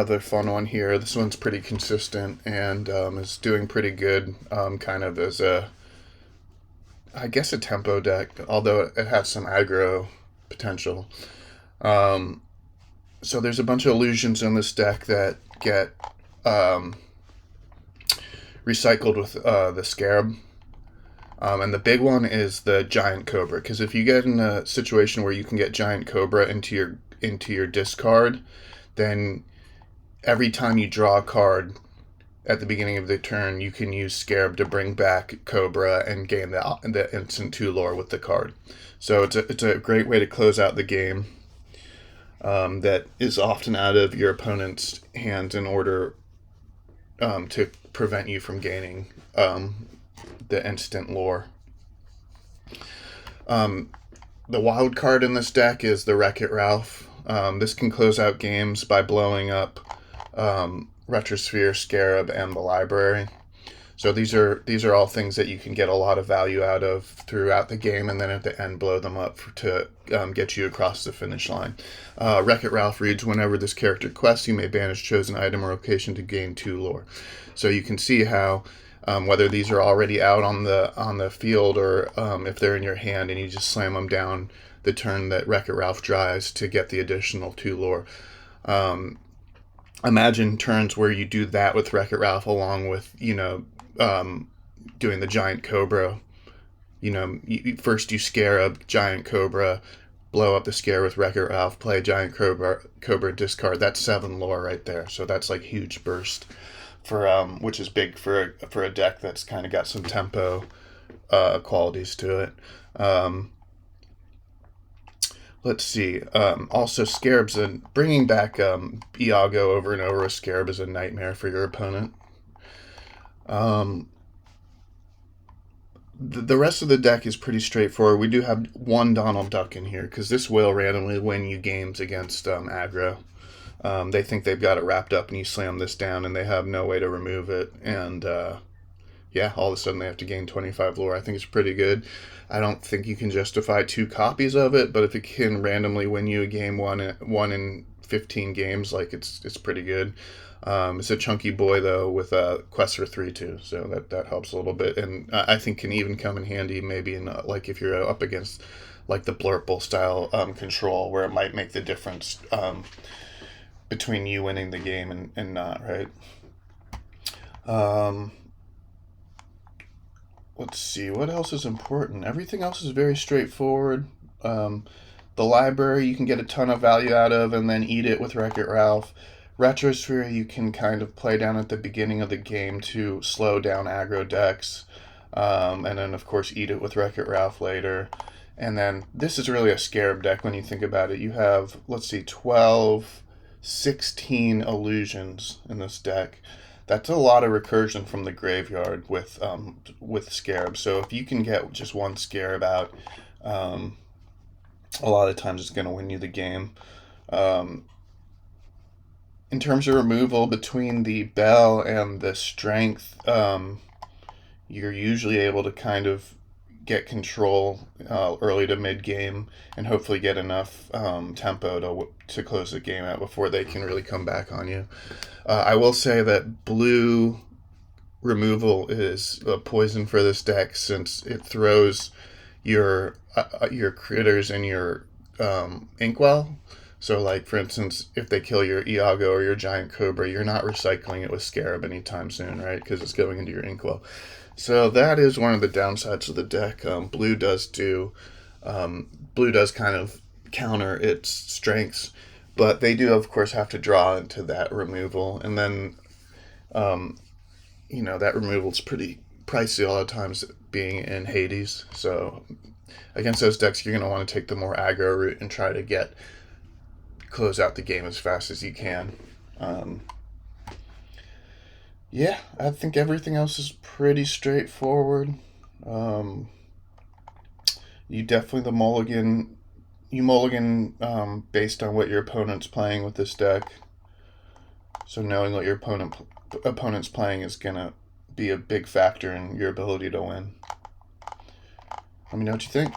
Another fun one here. This one's pretty consistent and is doing pretty good, kind of as I guess, a tempo deck, although it has some aggro potential. Um, so there's a bunch of illusions in this deck that get um, recycled with the Scarab. And the big one is the Giant Cobra, because if you get in a situation where you can get Giant Cobra into your discard, then every time you draw a card at the beginning of the turn, you can use Scarab to bring back Cobra and gain the instant 2 lore with the card. So it's a great way to close out the game that is often out of your opponent's hands in order to prevent you from gaining the instant lore. The wild card in this deck is the Wreck-It Ralph. This can close out games by blowing up Retrosphere, Scarab, and the library. So these are all things that you can get a lot of value out of throughout the game, and then at the end blow them up to get you across the finish line. Wreck-It Ralph reads, whenever this character quests, you may banish chosen item or location to gain 2 lore. So you can see how whether these are already out on the field or if they're in your hand and you just slam them down the turn that Wreck-It Ralph dries to get the additional 2 lore. Imagine turns where you do that with Wreck-It Ralph along with, doing the Giant Cobra. First you Scarab, Giant Cobra, blow up the Scare with Wreck-It Ralph, play Giant Cobra, discard. That's 7 lore right there. So that's like huge burst for which is big for a deck that's kind of got some tempo qualities to it. Let's see. Also, Scarab's bringing back Iago over and over with Scarab is a nightmare for your opponent. The rest of the deck is pretty straightforward. We do have one Donald Duck in here because this will randomly win you games against aggro. They think they've got it wrapped up and you slam this down and they have no way to remove it. And all of a sudden they have to gain 25 lore. I think it's pretty good. I don't think you can justify 2 copies of it, but if it can randomly win you a game one in 15 games, like it's pretty good. It's a chunky boy though with a quest for 3 too, so that helps a little bit, and I think can even come in handy maybe in like if you're up against like the Blurple style control where it might make the difference between you winning the game and not, right? Let's see, what else is important? Everything else is very straightforward. The library you can get a ton of value out of and then eat it with Wreck-It Ralph. Retrosphere you can kind of play down at the beginning of the game to slow down aggro decks. And then, of course, eat it with Wreck-It Ralph later. And then this is really a Scarab deck when you think about it. You have, 16 illusions in this deck. That's a lot of recursion from the graveyard with Scarab. So if you can get just one Scarab out, a lot of times it's going to win you the game. In terms of removal, between the Bell and the Strength, you're usually able to kind of get control early to mid game and hopefully get enough tempo to close the game out before they can really come back on you. I will say that blue removal is a poison for this deck since it throws your critters in your inkwell. So, like, for instance, if they kill your Iago or your Giant Cobra, you're not recycling it with Scarab anytime soon, right? Because it's going into your inkwell. So that is one of the downsides of the deck. Blue does kind of counter its strengths, but they do, of course, have to draw into that removal. And then, that removal is pretty pricey a lot of times being in Hades. So against those decks, you're going to want to take the more aggro route and try to close out the game as fast as you can. I think everything else is pretty straightforward. You mulligan based on what your opponent's playing with this deck. So knowing what your opponent's playing is going to be a big factor in your ability to win. Let me know what you think.